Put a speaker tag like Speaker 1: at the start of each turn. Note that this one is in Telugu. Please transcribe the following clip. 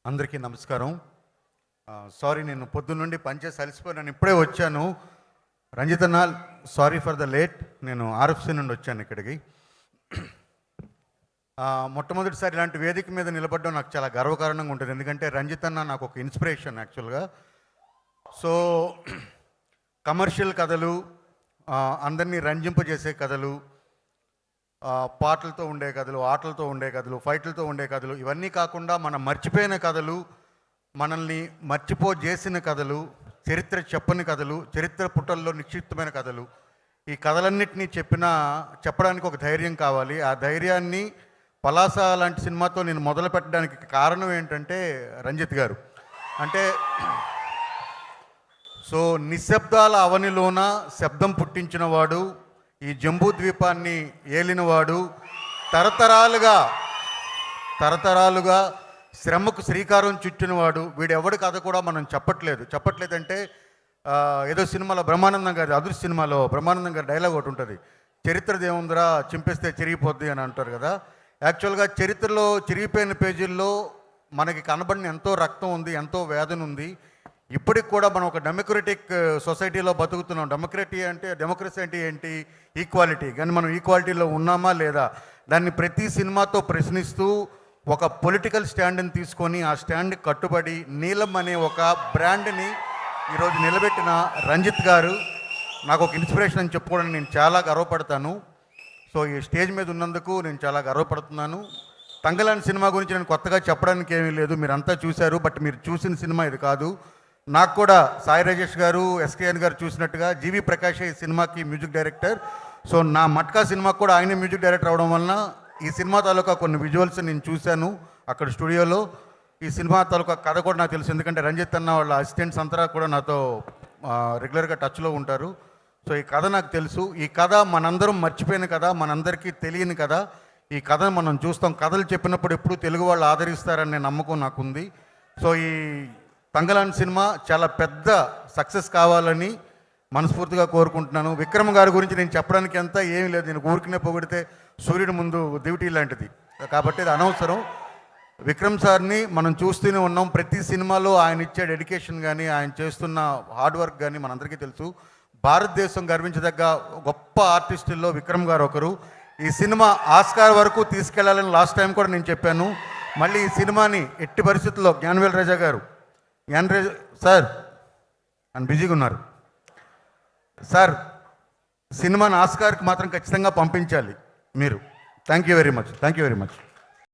Speaker 1: అందరికీ నమస్కారం. సారీ, నేను పొద్దున్న నుండి పనిచేసి అలసిపోయాను. ఇప్పుడే వచ్చాను. రంజిత్ అన్న, సారీ ఫర్ ద లేట్. నేను ఆర్ఎఫ్సి నుండి వచ్చాను ఇక్కడికి. మొట్టమొదటిసారి ఇలాంటి వేదిక మీద నిలబడడం నాకు చాలా గర్వకారణంగా ఉంటుంది. ఎందుకంటే రంజిత్ అన్న నాకు ఒక ఇన్స్పిరేషన్ యాక్చువల్గా. సో కమర్షియల్ కథలు, అందరినీ రంజింపజేసే కథలు, పాటలతో ఉండే కథలు, ఆటలతో ఉండే కథలు, ఫైట్లతో ఉండే కథలు, ఇవన్నీ కాకుండా మనం మర్చిపోయిన కథలు, మనల్ని మర్చిపోజేసిన కథలు, చరిత్ర చెప్పని కథలు, చరిత్ర పుటల్లో నిక్షిప్తమైన కథలు, ఈ కథలన్నింటినీ చెప్పడానికి ఒక ధైర్యం కావాలి. ఆ ధైర్యాన్ని పలాస లాంటి సినిమాతో నేను మొదలు పెట్టడానికి కారణం ఏంటంటే రంజిత్ గారు. అంటే సో నిశ్శబ్దాల అవనిలోన శబ్దం పుట్టించినవాడు, ఈ జంబూ ద్వీపాన్ని ఏలినవాడు, తరతరాలుగా శ్రమకు శ్రీకారం చుట్టినవాడు. వీడెవడి కథ కూడా మనం చెప్పట్లేదంటే ఏదో సినిమాలో బ్రహ్మానందం గారి అదృశ్య సినిమాలో బ్రహ్మానందం గారి డైలాగ్ ఒకటి ఉంటుంది, చరిత్రదేముందిరా చింపేస్తే చిరిగిపోద్ది అని అంటారు కదా. యాక్చువల్గా చరిత్రలో చిరిగిపోయిన పేజీల్లో మనకి కనబడిన ఎంతో రక్తం ఉంది, ఎంతో వేదన ఉంది. ఇప్పటికి కూడా మనం ఒక డెమోక్రటిక్ సొసైటీలో బతుకుతున్నాం. డెమోక్రసీ అంటే ఏంటి? ఈక్వాలిటీ. కానీ మనం ఈక్వాలిటీలో ఉన్నామా లేదా? దాన్ని ప్రతి సినిమాతో ప్రశ్నిస్తూ ఒక పొలిటికల్ స్టాండ్ని తీసుకొని ఆ స్టాండ్కి కట్టుబడి నీలం అనే ఒక బ్రాండ్ని ఈరోజు నిలబెట్టిన రంజిత్ గారు నాకు ఒక ఇన్స్పిరేషన్ అని చెప్పుకోవడానికి నేను చాలా గర్వపడతాను. సో ఈ స్టేజ్ మీద ఉన్నందుకు నేను చాలా గర్వపడుతున్నాను. తంగలాన్ సినిమా గురించి నేను కొత్తగా చెప్పడానికి ఏమీ లేదు, మీరంతా చూశారు. బట్ మీరు చూసిన సినిమా ఇది కాదు. నాకు కూడా సాయి రాజేష్ గారు, ఎస్కేఎన్ గారు చూసినట్టుగా జీవి ప్రకాష్ ఈ సినిమాకి మ్యూజిక్ డైరెక్టర్. సో నా మట్కా సినిమాకి కూడా ఆయనే మ్యూజిక్ డైరెక్టర్ అవడం వలన ఈ సినిమా తాలూకా కొన్ని విజువల్స్ నేను చూశాను అక్కడ స్టూడియోలో. ఈ సినిమా తాలూకా కథ కూడా నాకు తెలుసు, ఎందుకంటే రంజిత్ అన్న వాళ్ళ అసిస్టెంట్స్ అంతా కూడా నాతో రెగ్యులర్గా టచ్లో ఉంటారు. సో ఈ కథ నాకు తెలుసు. ఈ కథ మనందరం మర్చిపోయిన కథ, మనందరికీ తెలియని కథ. ఈ కథను మనం చూస్తాం. కథలు చెప్పినప్పుడు ఎప్పుడూ తెలుగు వాళ్ళు ఆదరిస్తారనే నమ్మకం నాకుంది. సో ఈ తంగలాన్ సినిమా చాలా పెద్ద సక్సెస్ కావాలని మనస్ఫూర్తిగా కోరుకుంటున్నాను. విక్రమ్ గారి గురించి నేను చెప్పడానికి అంతా ఏమీ లేదు. నేను ఊరికనే పొగిడితే సూర్యుడి ముందు డ్యూటీ లాంటిది, కాబట్టి అది అనవసరం. విక్రమ్ సార్ని మనం చూస్తూనే ఉన్నాం. ప్రతి సినిమాలో ఆయన ఇచ్చే డెడికేషన్ కానీ, ఆయన చేస్తున్న హార్డ్ వర్క్ కానీ మనందరికీ తెలుసు. భారతదేశం గర్వించదగ్గ గొప్ప ఆర్టిస్టుల్లో విక్రమ్ గారు ఒకరు. ఈ సినిమా ఆస్కార్ వరకు తీసుకెళ్లాలని లాస్ట్ టైం కూడా నేను చెప్పాను. మళ్ళీ ఈ సినిమాని ఎట్టి పరిస్థితుల్లో జ్ఞానవేల్ రాజా గారు, సార్ అని బిజీగా ఉన్నారు సార్, సినిమాని ఆస్కార్కి మాత్రం ఖచ్చితంగా పంపించాలి మీరు. Thank you very much.